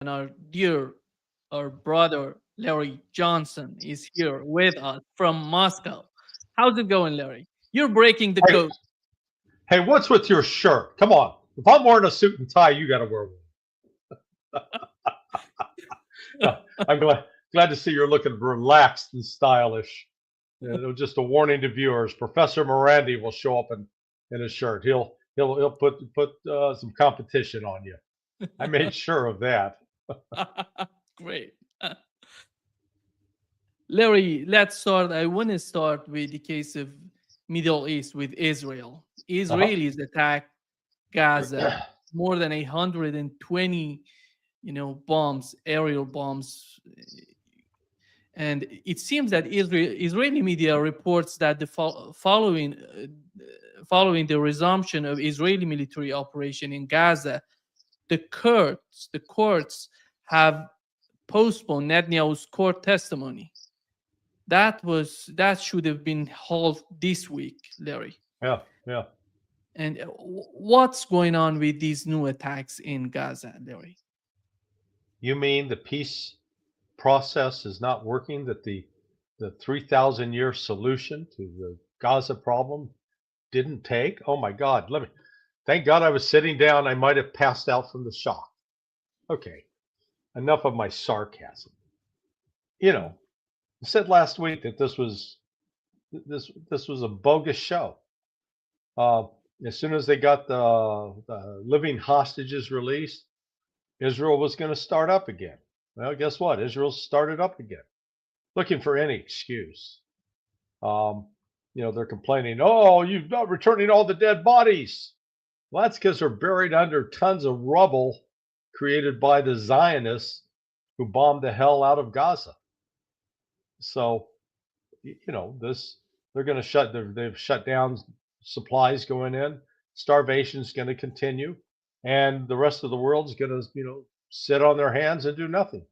and our brother Larry Johnson is here with us from Moscow. How's it going, Larry? You're breaking the Hey, code. hey, what's with your shirt? Come on. If I'm wearing a suit and tie, you got to wear one. I'm glad to see you're looking relaxed and stylish. Just a warning to viewers: Professor Morandi will show up in a shirt. He'll put some competition on you. I made sure of that. Great. Larry, let's start. I want to start with the case of Middle East with Israel. Uh-huh. Israelis attacked Gaza more than 120, bombs, aerial bombs. And it seems that Israeli media reports that following the resumption of Israeli military operation in Gaza, the courts have postponed Netanyahu's court testimony. That should have been held this week, Larry. Yeah, yeah. And what's going on with these new attacks in Gaza, Larry? You mean the peace process is not working? That the 3,000 year solution to the Gaza problem didn't take? Oh my God! Thank God I was sitting down. I might have passed out from the shock. Okay, enough of my sarcasm. You know, I said last week that this was a bogus show. Uh, as soon as they got the living hostages released, Israel was going to start up again. Well, guess what? Israel started up again, looking for any excuse. Um, they're complaining, "Oh, you're not returning all the dead bodies." Well, that's because they're buried under tons of rubble created by the Zionists who bombed the hell out of Gaza. So, this they're going to they've shut down supplies going in. Starvation's going to continue, and the rest of the world's going to, sit on their hands and do nothing.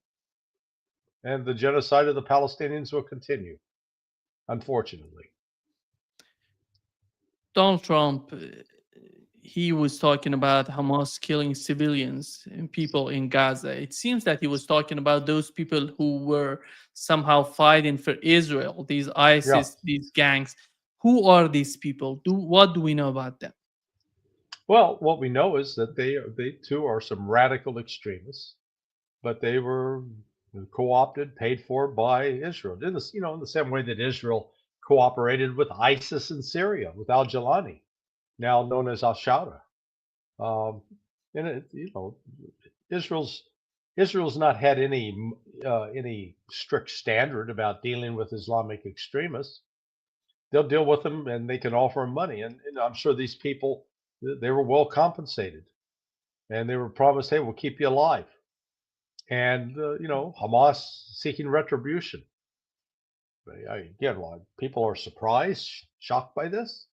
And the genocide of the Palestinians will continue, unfortunately. Donald Trump, he was talking about Hamas killing civilians and people in Gaza. It seems that he was talking about those people who were somehow fighting for Israel, these Yeah. ISIS, these gangs. Who are these people? What do we know about them? Well, what we know is that they too are some radical extremists, but they were co-opted, paid for by Israel. In the same way that Israel cooperated with ISIS in Syria, with Al Jalani, now known as Al Shara. Um, and Israel's Israel's not had any strict standard about dealing with Islamic extremists. They'll deal with them, and they can offer them money. And I'm sure these people, they were well compensated, and they were promised, "Hey, we'll keep you alive." And Hamas seeking retribution. Again, people are surprised, shocked by this.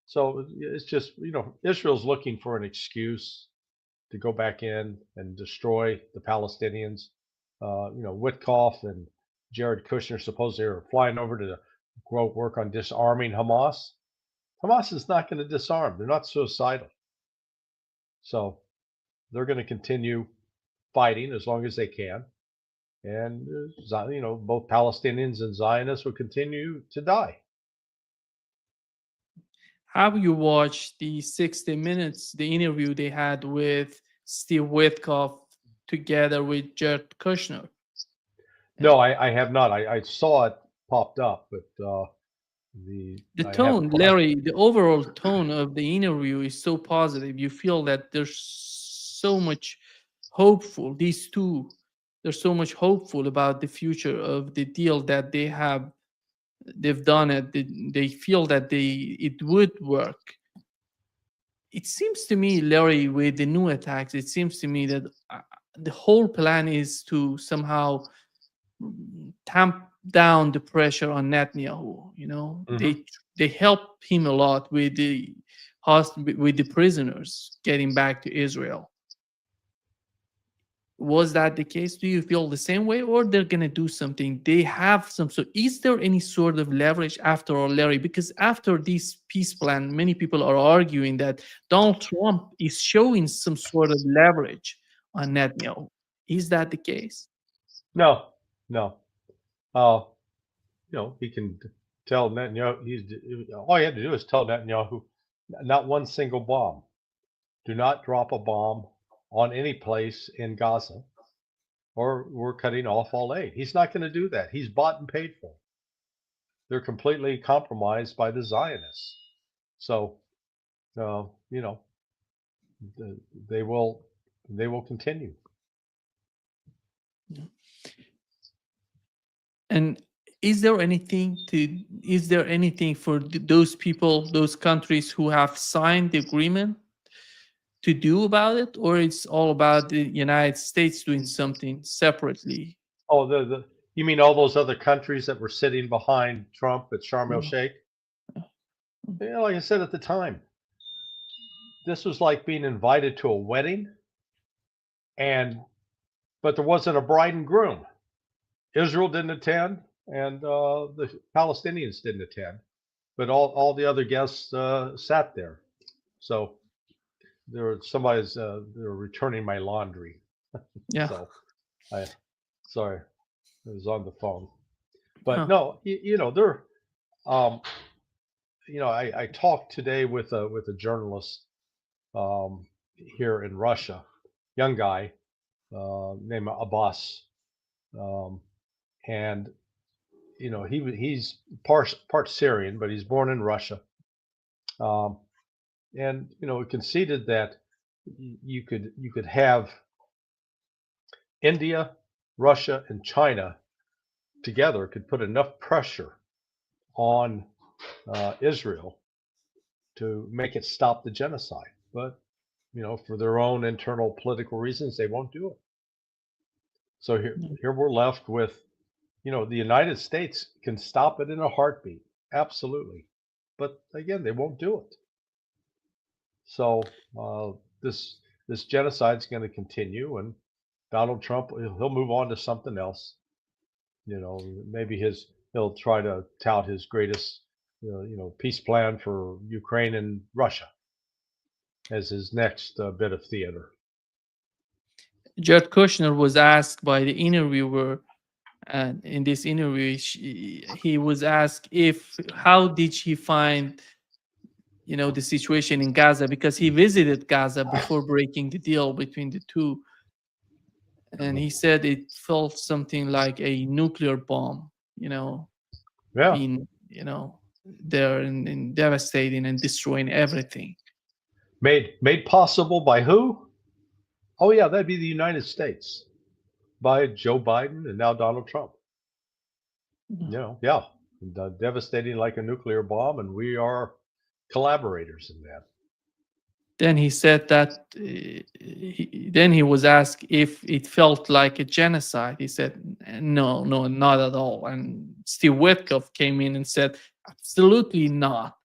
So it's just, Israel's looking for an excuse to go back in and destroy the Palestinians. Witkoff and Jared Kushner supposedly are flying over to work on disarming Hamas. Hamas is not going to disarm. They're not suicidal. So they're going to continue fighting as long as they can. And, both Palestinians and Zionists will continue to die. Have you watched the 60 Minutes, the interview they had with Steve Witkoff together with Jared Kushner? No, I have not. I saw it popped up, but The I haven't tone, quite. Larry, the overall tone of the interview is so positive. You feel that there's so much hopeful. These two, they're so much hopeful about the future of the deal that they've done it. They feel that it would work. It seems to me, Larry, with the new attacks, it seems to me that the whole plan is to somehow tamp down the pressure on Netanyahu. Hmm. They help him a lot with with the prisoners getting back to Israel. Was that the case? Do you feel the same way, or they're gonna do something? They have some. So, is there any sort of leverage after all, Larry? Because after this peace plan, many people are arguing that Donald Trump is showing some sort of leverage on Netanyahu. Is that the case? No, no. Uh, he can tell Netanyahu. All he had to do is tell Netanyahu, not one single bomb. Do not drop a bomb on any place in Gaza, or we're cutting off all aid. He's not going to do that. He's bought and paid for. They're completely compromised by the Zionists. So, uh, you know, they will continue. And is there anything for those people, those countries who have signed the agreement to do about it, or it's all about the United States doing something separately? Oh, the you mean all those other countries that were sitting behind Trump at Sharm el Yeah. Sheikh? Like I said at the time, this was like being invited to a wedding, and but there wasn't a bride and groom. Israel didn't attend, and the Palestinians didn't attend, but all the other guests sat there. So they were returning my laundry. Yeah. So I sorry, I was on the phone. But Huh. no, they're um, I talked today with a journalist um, here in Russia, young guy named Abbas, um, and he's part Syrian, but he's born in Russia, um, and it conceded that you could have India, Russia, and China together could put enough pressure on Israel to make it stop the genocide, but for their own internal political reasons, they won't do it. So here we're left with, the United States can stop it in a heartbeat, absolutely, but again, they won't do it. So this genocide is going to continue, and Donald Trump he'll move on to something else. Maybe he'll try to tout his greatest peace plan for Ukraine and Russia as his next bit of theater. Jared Kushner was asked by the interviewer, and in this interview, he was asked if how did he find the situation in Gaza, because he visited Gaza before breaking the deal between the two, and he said it felt something like a nuclear bomb, Yeah, being there and devastating and destroying everything. made possible by who? Oh yeah, that'd be the United States by Joe Biden and now Donald Trump. Yeah, devastating like a nuclear bomb, and we are collaborators in that. Then he said that then he was asked if it felt like a genocide. He said, no, no, not at all. And Steve Witkoff came in and said, absolutely not.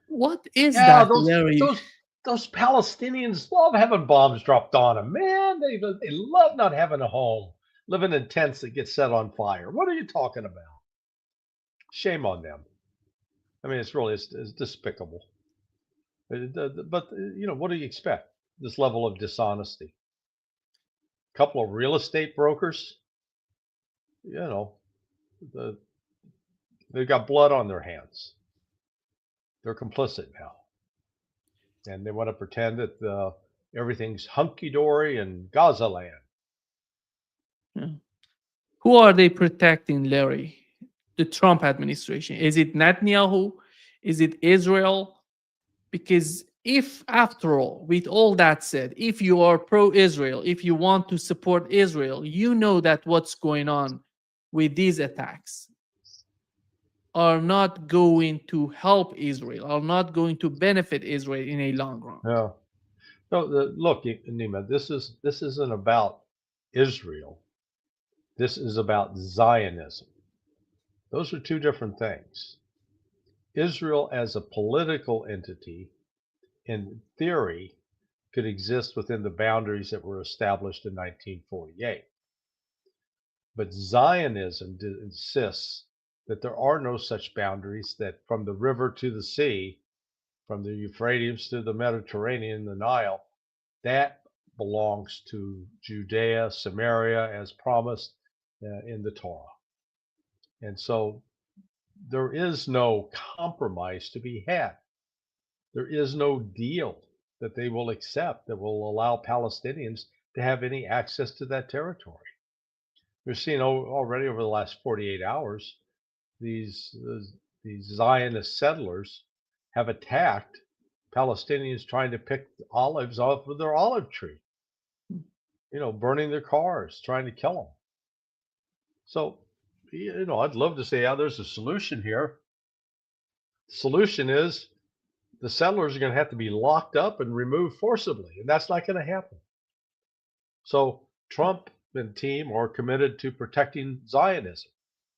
What is Yeah, that, those Larry? those those Palestinians love having bombs dropped on them, man. They love not having a home, living in tents that get set on fire. What are you talking about? Shame on them. I mean, it's despicable. But what do you expect? This level of dishonesty. A couple of real estate brokers, you know, the, they've got blood on their hands. They're complicit now, and they want to pretend that everything's hunky dory in Gaza land. Yeah. Who are they protecting, Larry? The Trump administration? Is it Netanyahu? Is it Israel? Because if, after all, with all that said, if you are pro Israel, if you want to support Israel, you know that what's going on with these attacks are not going to help Israel, are not going to benefit Israel in a long run. Yeah. No, look, Nima, this isn't about Israel. This is about Zionism. Those are two different things. Israel as a political entity, in theory, could exist within the boundaries that were established in 1948. But Zionism insists that there are no such boundaries, that from the river to the sea, from the Euphrates to the Mediterranean, the Nile, that belongs to Judea, Samaria, as promised in the Torah. And so there is no compromise to be had. There is no deal that they will accept that will allow Palestinians to have any access to that territory. We've seen already over the last 48 hours these these Zionist settlers have attacked Palestinians trying to pick olives off of their olive tree. Burning their cars, trying to kill them. So, I'd love to say, yeah, there's a solution here. The solution is the settlers are going to have to be locked up and removed forcibly, and that's not going to happen. So Trump and team are committed to protecting Zionism,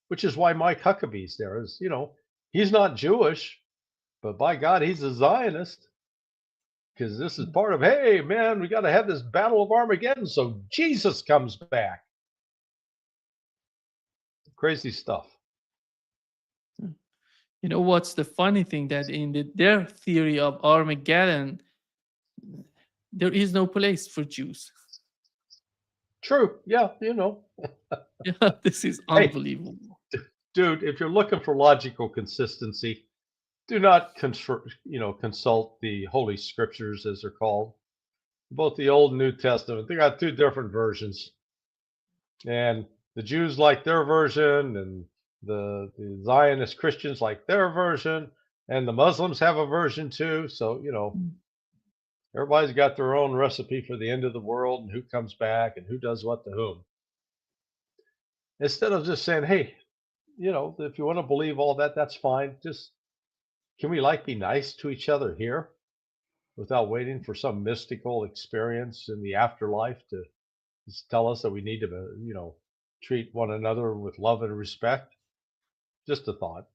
which is why Mike Huckabee's there. He's not Jewish, but by God, he's a Zionist, because this is part of, hey, man, we got to have this battle of Armageddon so Jesus comes back. Crazy stuff. What's the funny thing, that in their theory of Armageddon, there is no place for Jews. True. Yeah, Yeah, this is unbelievable. Hey, dude, if you're looking for logical consistency, do not consult the Holy Scriptures, as they're called. Both the Old and New Testament, they got two different versions. And the Jews like their version, and the Zionist Christians like their version, and the Muslims have a version too. So, everybody's got their own recipe for the end of the world and who comes back and who does what to whom. Instead of just saying, hey, if you want to believe all that, that's fine. Just, can we be nice to each other here without waiting for some mystical experience in the afterlife to just tell us that we need to, treat one another with love and respect? Just a thought.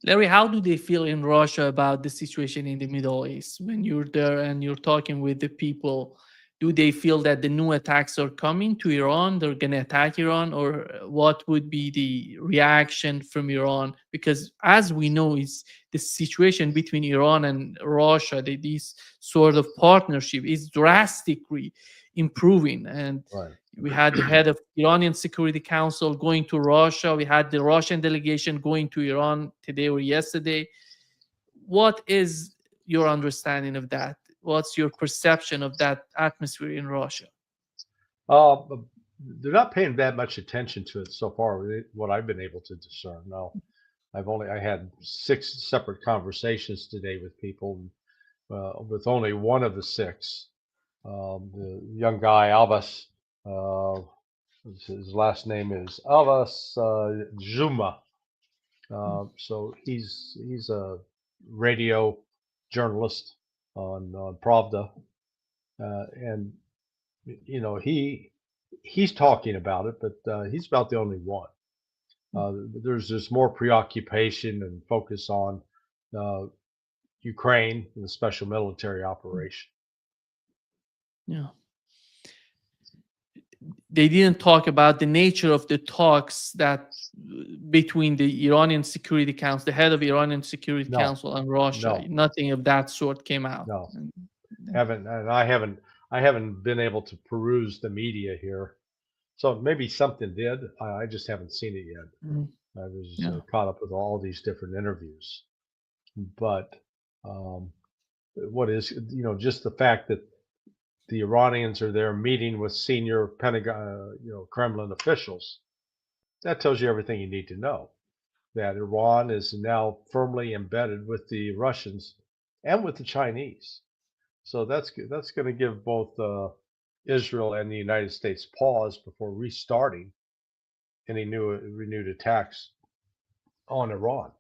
Larry, how do they feel in Russia about the situation in the Middle East? When you're there and you're talking with the people, do they feel that the new attacks are coming to Iran? They're going to attack Iran? Or what would be the reaction from Iran? Because as we know, is the situation between Iran and Russia, this sort of partnership is drastically improving. And Right. we had the head of Iranian Security Council going to Russia. We had the Russian delegation going to Iran today or yesterday. What is your understanding of that? What's your perception of that atmosphere in Russia? They're not paying that much attention to it so far, what I've been able to discern. No, I had 6 separate conversations today with people, with only one of the 6, the young guy, Abbas, his last name is Abbas Juma. So he's a radio journalist on Pravda, and he's talking about it, but he's about the only one. There's just more preoccupation and focus on Ukraine and the special military operation. Yeah. They didn't talk about the nature of the talks that between the Iranian Security Council, the head of Iranian Security Council, and Russia. No. Nothing of that sort came out. No, I haven't been able to peruse the media here, so maybe something did. I just haven't seen it yet. Mhm. I was caught up with all these different interviews, but what is just the fact that the Iranians are there meeting with senior Pentagon, Kremlin officials, that tells you everything you need to know. That Iran is now firmly embedded with the Russians and with the Chinese. So that's going to give both Israel and the United States pause before restarting any renewed attacks on Iran.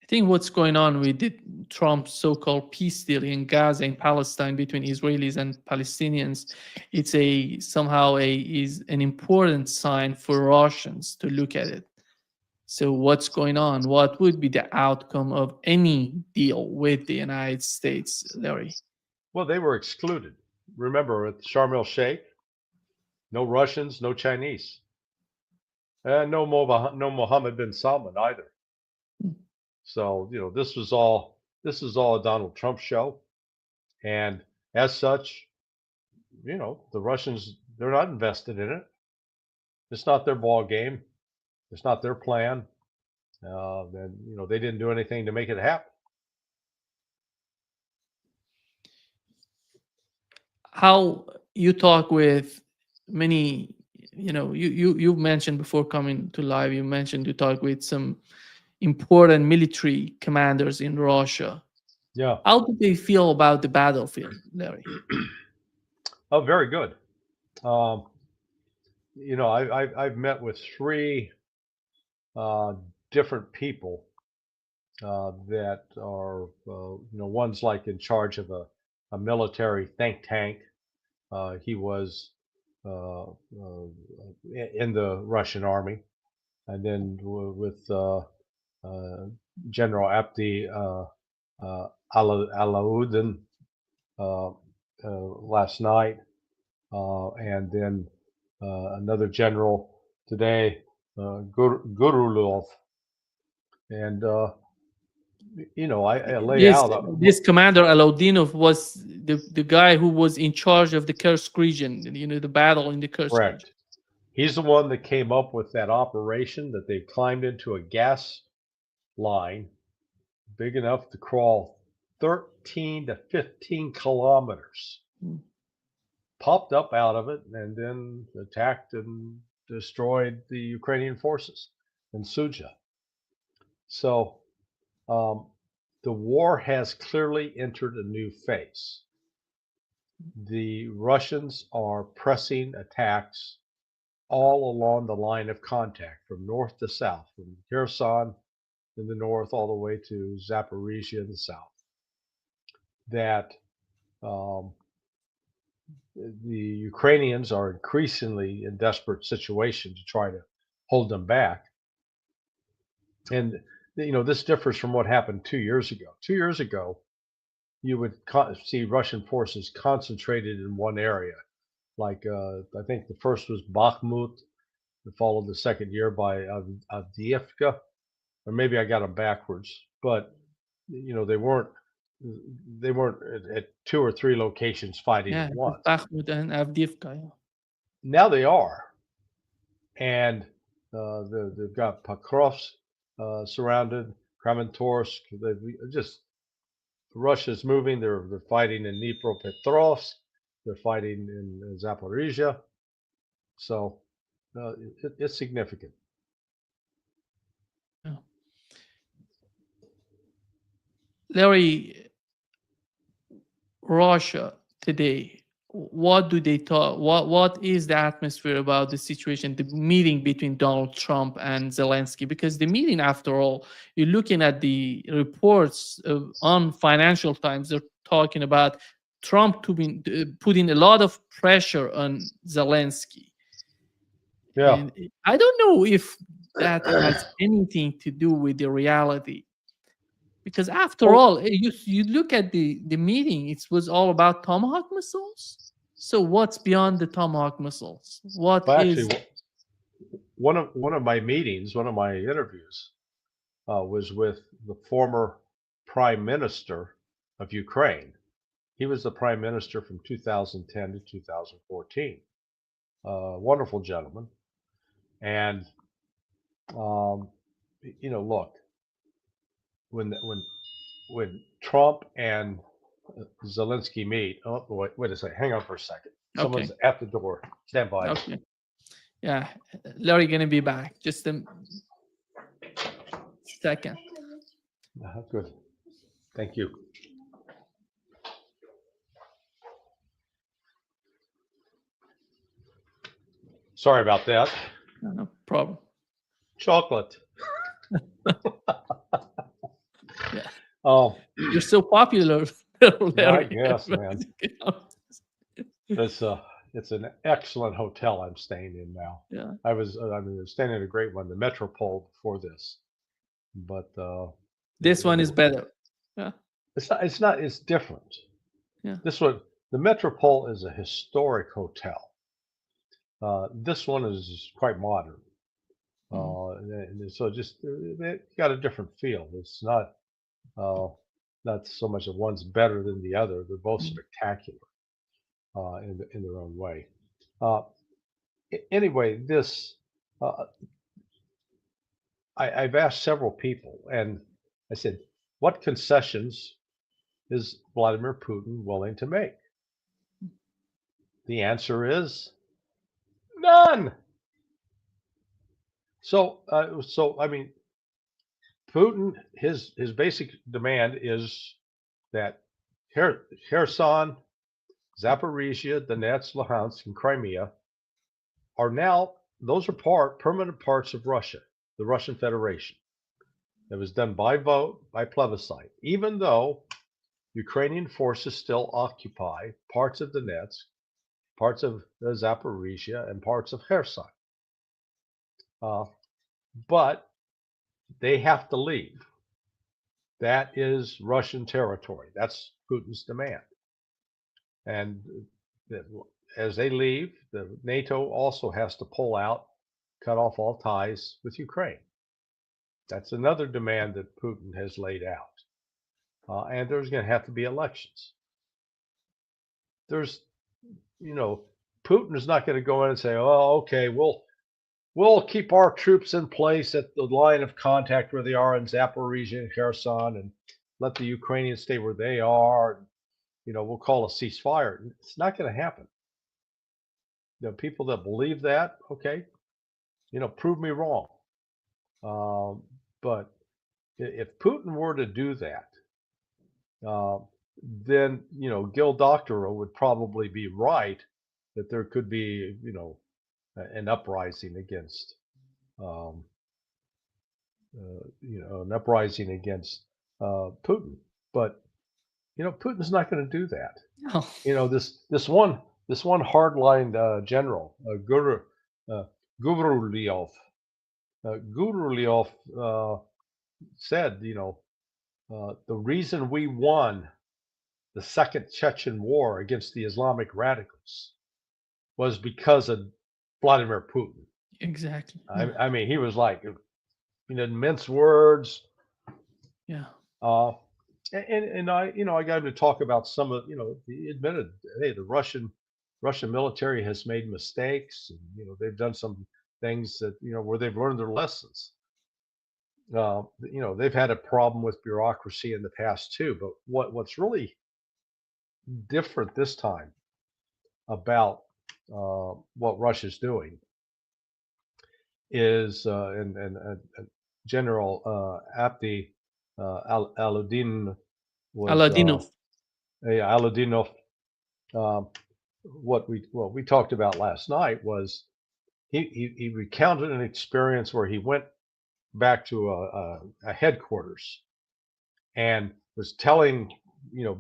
I think what's going on with Trump's so-called peace deal in Gaza and Palestine between Israelis and Palestinians, it's somehow is an important sign for Russians to look at it. So what's going on? What would be the outcome of any deal with the United States, Larry? Well, they were excluded. Remember, with Sharm el-Sheikh, no Russians, no Chinese, and no Mohammed bin Salman either. So this was all a Donald Trump show, and as such, the Russians, they're not invested in it. It's not their ball game. It's not their plan. And they didn't do anything to make it happen. How you talk with many, you mentioned before coming to live, you mentioned you talk with some important military commanders in Russia. Yeah. How do they feel about the battlefield, Larry? Oh, very good. Um, I've met with three uh, different people that are, one's like in charge of a military think tank. He was uh, in the Russian army, and then with General Abdi Alauddin uh, last night, and then another general today, Gurulov, and I lay This out this commander Alaudinov was the guy who was in charge of the Kursk region, the battle in the Kursk region. correct. He's the one that came up with that operation that they climbed into a gas line big enough to crawl 13 to 15 kilometers, Mm. popped up out of it, and then attacked and destroyed the Ukrainian forces in Suja. So the war has clearly entered a new phase. The Russians are pressing attacks all along the line of contact from north to south, from Kherson in the north all the way to Zaporizhia in the south. That um, the Ukrainians are increasingly in desperate situation to try to hold them back. And this differs from what happened 2 years ago. 2 years ago, you would see Russian forces concentrated in one area. Like I think the first was Bakhmut, followed the second year by Avdiivka, or maybe I got them backwards. But they weren't at two or three locations fighting Yeah, at it was once. Bakhmut and Avdiivka. Yeah. Now they are, and they've got Pokrovsk surrounded, Kramatorsk. They've just Russia's moving. They're fighting in Dnipropetrovsk. They're fighting in Zaporizhia. So it's significant. Yeah. Larry, Russia today, what do they talk? What is the atmosphere about the situation, the meeting between Donald Trump and Zelensky? Because the meeting, after all, you're looking at the reports on Financial Times, they're talking about Trump putting a lot of pressure on Zelensky. Yeah. And I don't know if that has anything to do with the reality, because after Well, all, you look at the meeting, it was all about Tomahawk missiles. So what's beyond the Tomahawk missiles? What well, is? actually, one of my meetings, one of my interviews, was with the former prime minister of Ukraine. He was the prime minister from 2010 to 2014. Wonderful gentleman. And look, when Trump and Zelensky meet. Oh, wait a second. Hang on for a second. Okay, Someone's at the door. Stand by. okay, yeah, Larry gonna be back. Just a second. Good. Thank you. Sorry about that. No problem. Chocolate. Yeah, Oh, you're so popular, yeah, I Larry. guess, man. It's it's an excellent hotel I'm staying in now. Yeah, I was staying in a great one, the Metropole before this, but this one is the, better. Yeah, it's different. yeah. This one, the Metropole is a historic hotel. This one is quite modern. Mm. And so just it got a different feel. It's not uh, not so much that one's better than the other. They're both spectacular in their own way. Uh, anyway, this uh, I've asked several people, and I said, "What concessions is Vladimir Putin willing to make?" The answer is none. So I mean, Putin, his basic demand is that Kherson, Zaporizhia, Donetsk, Luhansk, and Crimea are now those are permanent parts of Russia, the Russian Federation. It was done by vote, by plebiscite, even though Ukrainian forces still occupy parts of Donetsk, parts of Zaporizhia, and parts of Kherson. Uh, but they have to leave. That is Russian territory. That's Putin's demand. And as they leave, the NATO also has to pull out, cut off all ties with Ukraine. That's another demand that Putin has laid out. And there's going to have to be elections. There's, you know, Putin is not going to go in and say, "Oh, okay, we'll keep our troops in place at the line of contact where they are in Zaporizhia and Kherson, and let the Ukrainians stay where they are. We'll call a ceasefire." It's not going to happen. The people that believe that, okay, prove me wrong. But if Putin were to do that, uh, then Gil Doctorow would probably be right that there could be an uprising against um, Putin. But Putin's not going to do that. Oh, This one hardline general, uh, Gurulyov, said, the reason we won the Second Chechen War against the Islamic radicals was because of Vladimir Putin. exactly. I mean, he was like, he didn't mince words. Yeah. And I got him to talk about some of, he admitted, hey, the Russian military has made mistakes, and they've done some things that where they've learned their lessons. They've had a problem with bureaucracy in the past too. But what's really different this time about what Russia's doing is, and General Abdi Aludin was Aladinov. Aludinov. What we talked about last night was he recounted an experience where he went back to a headquarters and was telling,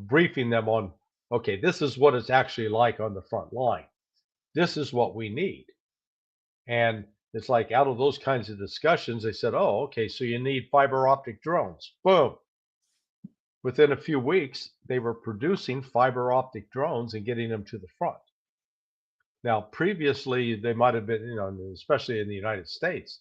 briefing them on, okay, this is what it's actually like on the front line. This is what we need. And it's like out of those kinds of discussions, they said, oh, okay, so you need fiber optic drones. Boom. Within a few weeks, they were producing fiber optic drones and getting them to the front. Now, previously, they might have been, especially in the United States,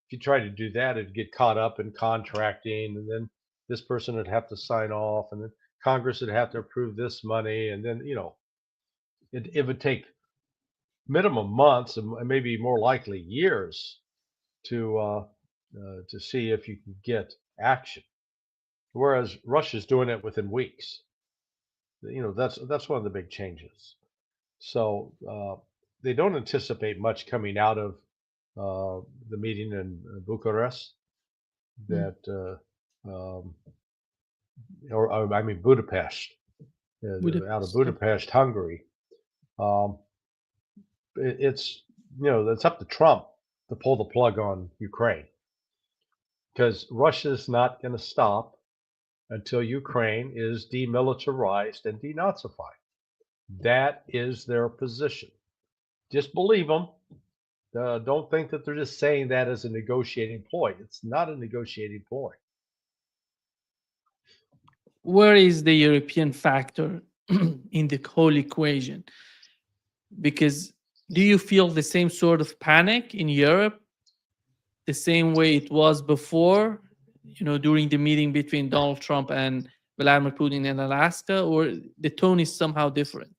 if you try to do that, it'd get caught up in contracting, and then this person would have to sign off, and then Congress would have to approve this money, and then it would take minimum months and maybe more likely years to see if you can get action. Whereas Russia's doing it within weeks. That's one of the big changes. So they don't anticipate much coming out of the meeting in Bucharest. That or I mean Budapest, out of Budapest. Yeah. Budapest, Hungary. Um, it's it's up to Trump to pull the plug on Ukraine, because Russia's not going to stop until Ukraine is demilitarized and denazified. That is their position. Just believe them. Don't think that they're just saying that as a negotiating ploy. It's not a negotiating ploy. Where is the European factor in the whole equation? Because do you feel the same sort of panic in Europe, the same way it was before, during the meeting between Donald Trump and Vladimir Putin in Alaska, or the tone is somehow different?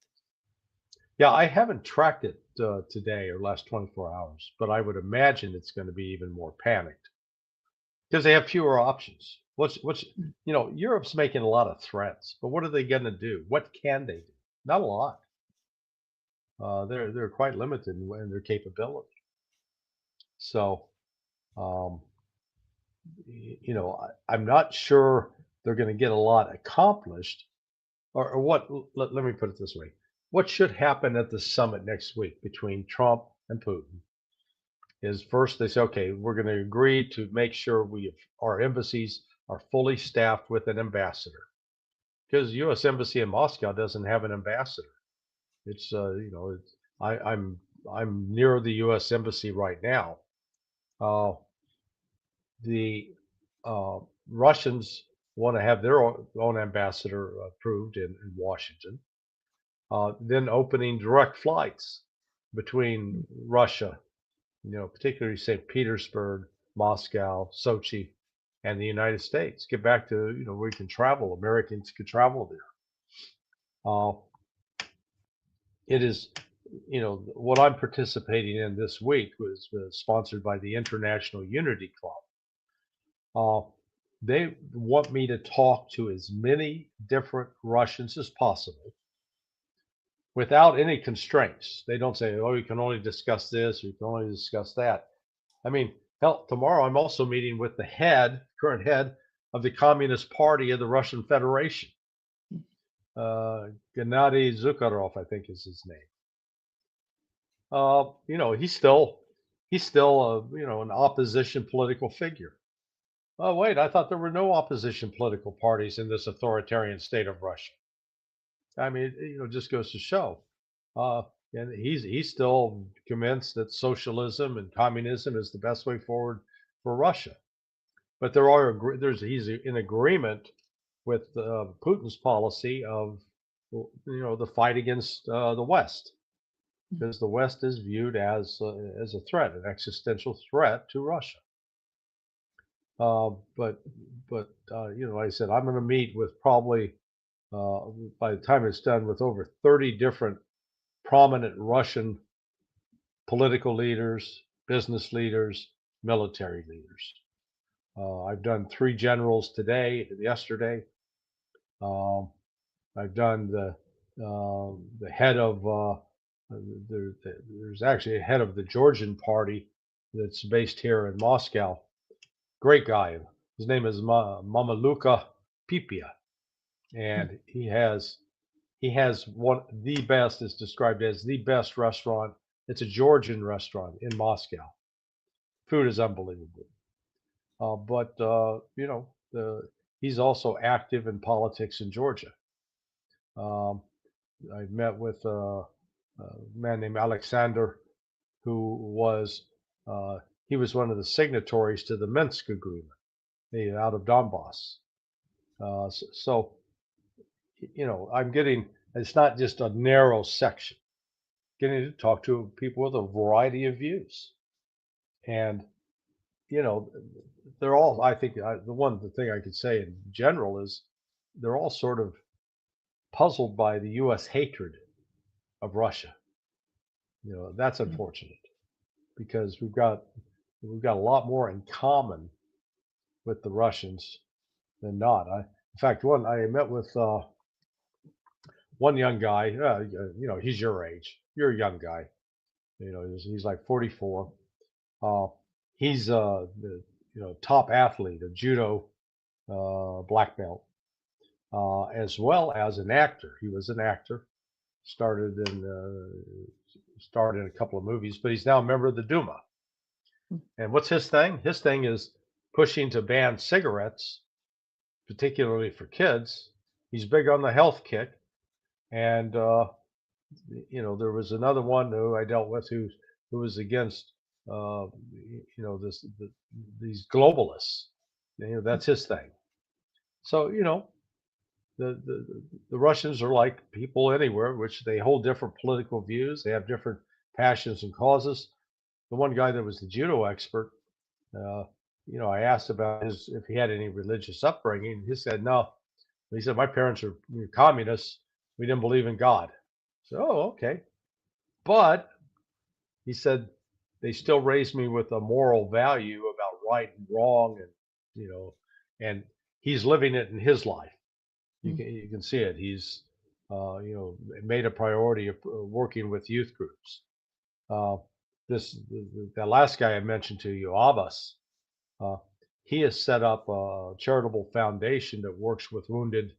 Yeah, I haven't tracked it today or last 24 hours, but I would imagine it's going to be even more panicked because they have fewer options. Europe's making a lot of threats, but what are they going to do? What can they do? Not a lot. They're quite limited in their capability. So, um, I'm not sure they're going to get a lot accomplished. Or what? Let me put it this way: what should happen at the summit next week between Trump and Putin is first they say, okay, we're going to agree to make sure our embassies are fully staffed with an ambassador because the U.S. embassy in Moscow doesn't have an ambassador. It's it's, I'm near the U.S. embassy right now. Uh, the Russians want to have their own ambassador approved in Washington. Then opening direct flights between Russia, particularly St. Petersburg, Moscow, Sochi, and the United States. Get back to where you can travel. Americans could travel there. Uh, it is, what I'm participating in this week was sponsored by the International Unity Club. They want me to talk to as many different Russians as possible without any constraints. They don't say, oh, you can only discuss this, or you can only discuss that. I mean, hell, tomorrow I'm also meeting with the current head of the Communist Party of the Russian Federation. Gennady Zukharov, I think is his name. He's still an opposition political figure. Oh wait, I thought there were no opposition political parties in this authoritarian state of Russia. I mean, it just goes to show. Uh, and he's still convinced that socialism and communism is the best way forward for Russia. But he's in agreement with Putin's policy of the fight against the West, because the West is viewed as a threat, an existential threat to Russia. Uh, but like I said, I'm going to meet with probably uh, by the time it's done with over 30 different prominent Russian political leaders, business leaders, military leaders. I've done 3 generals yesterday. Um, I've done the head of there's actually a head of the Georgian party that's based here in Moscow. Great guy. His name is Mamaluka Pipia, and he has one the best is described as the best restaurant. It's a Georgian restaurant in Moscow. Food is unbelievable. But he's also active in politics in Georgia. Um, I met with a man named Alexander, who he was one of the signatories to the Minsk Agreement, out of Donbass. So I'm getting it's not just a narrow section. Getting to talk to people with a variety of views, and you know they're all. I think the thing I could say in general is they're all sort of puzzled by the U.S. hatred of Russia. That's unfortunate because we've got a lot more in common with the Russians than not. In fact, I met with one young guy. He's your age. You're a young guy. He's like 44. Uh, he's the top athlete, a judo black belt, as well as an actor. He was an actor. Started in a couple of movies, but he's now a member of the Duma. And what's his thing? His thing is pushing to ban cigarettes, particularly for kids. He's big on the health kick, and there was another one who I dealt with who was against these globalists. That's his thing. So the Russians are like people anywhere, which they hold different political views. They have different passions and causes. The one guy that was the judo expert, I asked about if he had any religious upbringing. He said no. He said, my parents are communists. We didn't believe in God. So, oh, okay. But he said they still raised me with a moral value about right and wrong, and you know, and he's living it in his life. You can see it. He's made a priority of working with youth groups. Uh, that last guy I mentioned to you, Abbas, uh, he has set up a charitable foundation that works with wounded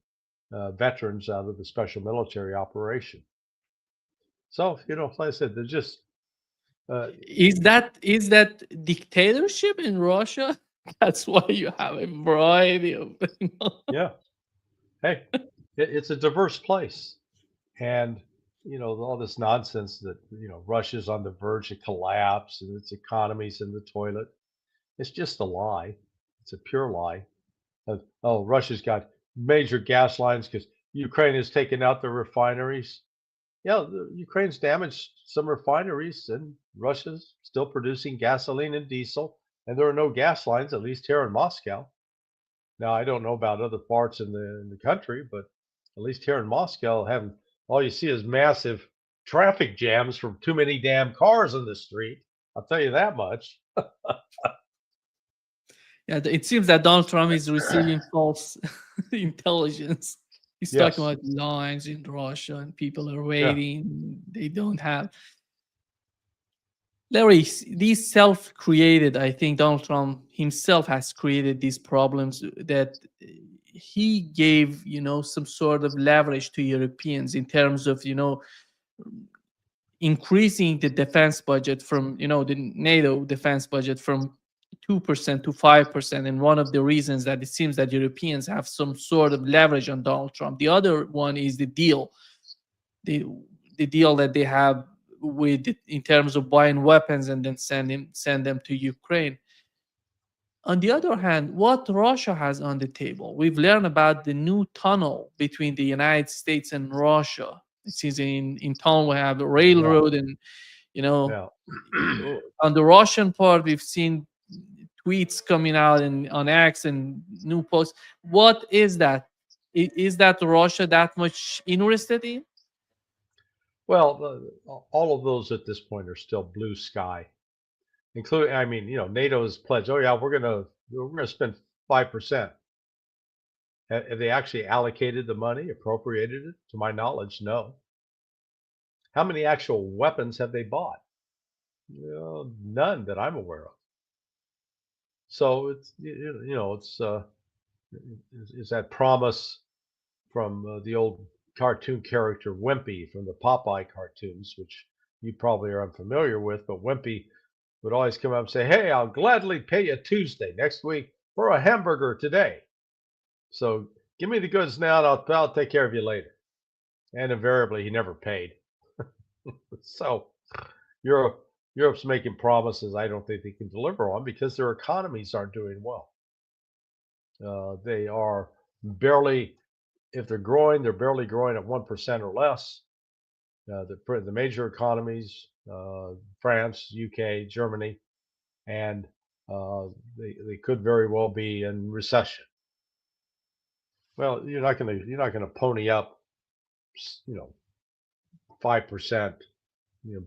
veterans out of the special military operation. So like I said, they're just uh, Is that dictatorship in Russia? That's why you have a variety of. yeah. Hey, it's a diverse place, and all this nonsense that Russia's on the verge of collapse and its economy's in the toilet. It's just a lie. It's a pure lie. Oh, Russia's got major gas lines because Ukraine has taken out the refineries. Yeah, Ukraine's damaged some refineries, and Russia's still producing gasoline and diesel, and there are no gas lines, at least here in Moscow. Now, I don't know about other parts in the country, but at least here in Moscow, having all you see is massive traffic jams from too many damn cars in the street. I'll tell you that much. Yeah, it seems that Donald Trump is receiving false intelligence. He's talking Yes. about lines in Russia and people are Yeah. waiting. They don't have. Larry, these self-created, I think Donald Trump himself has created these problems that he gave, some sort of leverage to Europeans in terms of, increasing the defense budget from, the NATO defense budget from 2% to 5%. And one of the reasons that it seems that Europeans have some sort of leverage on Donald Trump. The other one is the the deal that they have with in terms of buying weapons and then send them to Ukraine. On the other hand, what Russia has on the table, we've learned about the new tunnel between the United States and Russia. It seems in tunnel we have a Yeah. railroad, and you know Yeah. on the Russian part, we've seen tweets coming out and on X and new posts. What is that? Is that Russia that much interested in? Well, all of those at this point are still blue sky, including. I mean, NATO's pledge. Oh yeah, we're gonna spend 5%. Have they actually allocated the money, appropriated it? To my knowledge, no. How many actual weapons have they bought? None that I'm aware of. So it's that promise from the old cartoon character Wimpy from the Popeye cartoons, which you probably are unfamiliar with. But Wimpy would always come up and say, "Hey, I'll gladly pay you Tuesday next week for a hamburger today. So give me the goods now, and I'll take care of you later." And invariably, he never paid. So Europe's making promises I don't think they can deliver on because their economies aren't doing well. They are barely, if they're growing, they're barely growing at 1% or less. The major economies, France, UK, Germany, and they could very well be in recession. Well, you're not gonna pony up, 5%,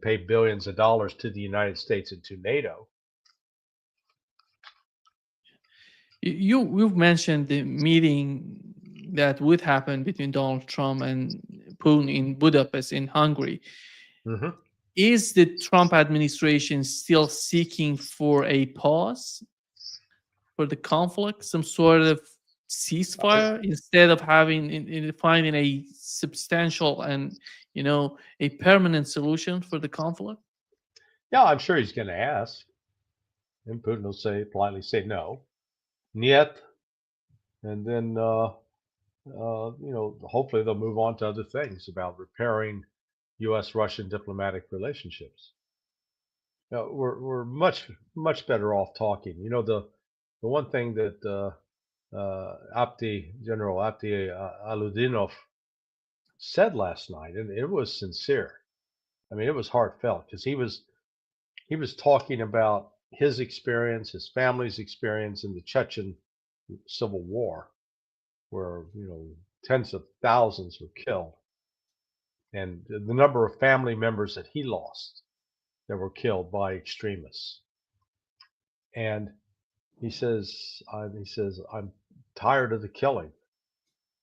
pay billions of dollars to the United States and to NATO. You've mentioned the meeting that would happen between Donald Trump and Putin in Budapest in Hungary. Hmm. Is the Trump administration still seeking for a pause for the conflict, some sort of ceasefire, instead of having finding a substantial and a permanent solution for the conflict? Yeah, I'm sure he's going to ask, and Putin will politely say no, niet, and then hopefully they'll move on to other things about repairing U.S. Russian diplomatic relationships. We're much better off talking. The one thing that General Apti Aludinov said last night, and it was sincere. I mean, it was heartfelt because he was talking about his experience, his family's experience in the Chechen Civil War, where tens of thousands were killed, and the number of family members that he lost that were killed by extremists. And he says, I'm tired of the killing.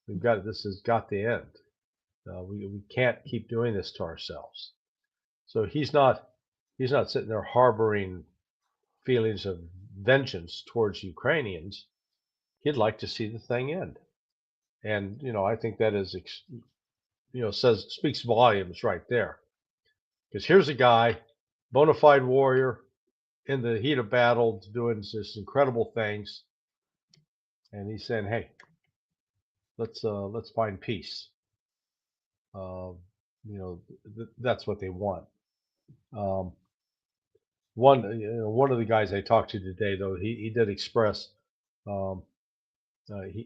This has got to end. We can't keep doing this to ourselves. So he's not sitting there harboring feelings of vengeance towards Ukrainians. He'd like to see the thing end. And I think that is speaks volumes right there. Because here's a guy, bona fide warrior, in the heat of battle, doing just incredible things, and he's saying, "Hey, let's find peace." Uh, that's what they want. Um, one of the guys I talked to today, though, he did express. Um,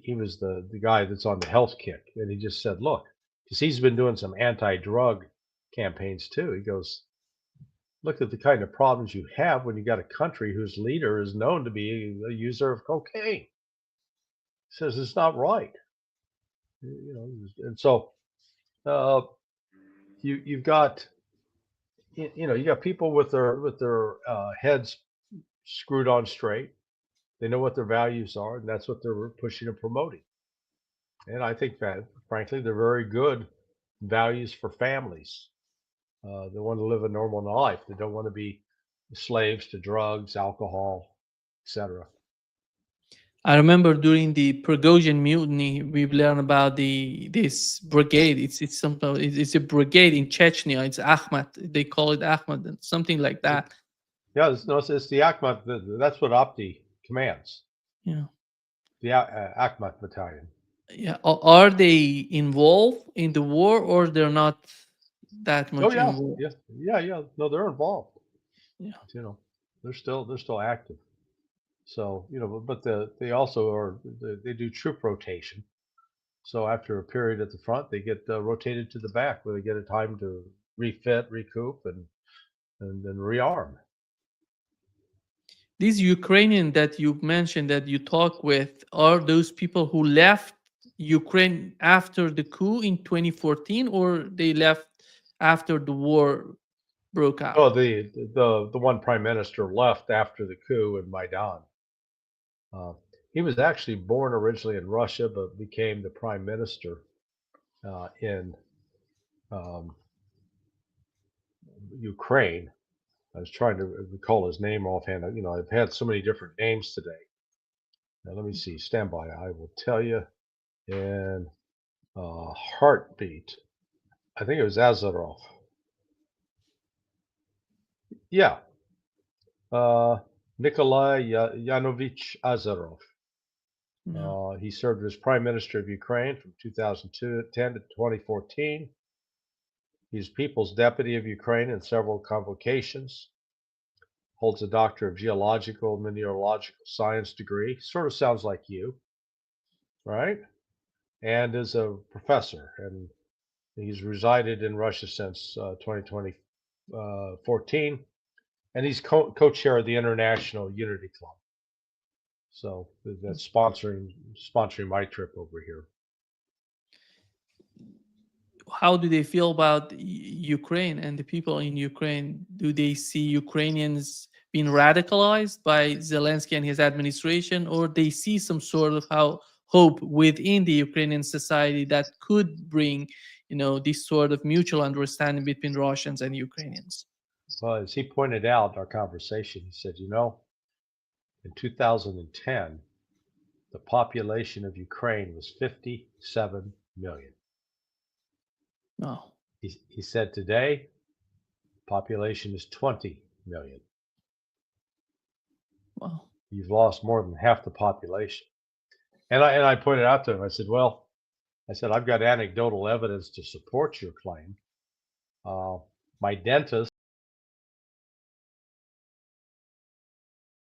he was the guy that's on the health kick, and he just said, "Look," because he's been doing some anti-drug campaigns too. He goes, "Look at the kind of problems you have when you got a country whose leader is known to be a user of cocaine." He says it's not right, and so uh, you've got you got people with their heads screwed on straight. They know what their values are, and that's what they're pushing and promoting. And I think that, frankly, they're very good values for families. They want to live a normal life. They don't want to be slaves to drugs, alcohol, etc. I remember during the Prigozhin mutiny, we've learned about this brigade. It's a brigade in Chechnya. It's Ahmad. They call it Ahmad, and something like that. Yeah, it's the Akhmat. That's what Opti commands. Yeah, The Akhmat Battalion. yeah. Are they involved in the war, or they're not that Oh much yeah, involved? yeah, yeah, yeah. No, they're involved. Yeah. You know, they're still active. So they also they do troop rotation. So after a period at the front, they get rotated to the back, where they get a time to refit, recoup, and then rearm. These Ukrainian that you mentioned that you talk with are those people who left Ukraine after the coup in 2014, or they left after the war broke Oh, out? the one prime minister left after the coup in Maidan. Uh, he was actually born originally in Russia, but became the prime minister in um, Ukraine. I was trying to recall his name offhand. I've had so many different names today. Now, let me see. Stand by. I will tell you in heartbeat. I think it was Azarov. Yeah, uh, Nikolai Yanovich Azarov. Yeah. He served as prime minister of Ukraine from 2010 to 2014. He's People's Deputy of Ukraine in several convocations. Holds a Doctor of Geological and Mineralogical Science degree. Sort of sounds like you, right? And is a professor. And he's resided in Russia since 2014. And he's co-chair of the International Unity Club. So that's sponsoring my trip over here. How do they feel about Ukraine and the people in Ukraine? Do they see Ukrainians being radicalized by Zelensky and his administration, or they see some sort of hope within the Ukrainian society that could bring, this sort of mutual understanding between Russians and Ukrainians? Well, as he pointed out in our conversation, he said, in 2010, the population of Ukraine was 57 million. No. He said today, population is 20 million. Well, You've lost more than half the population. And I pointed out to him, I said, I've got anecdotal evidence to support your claim. My dentist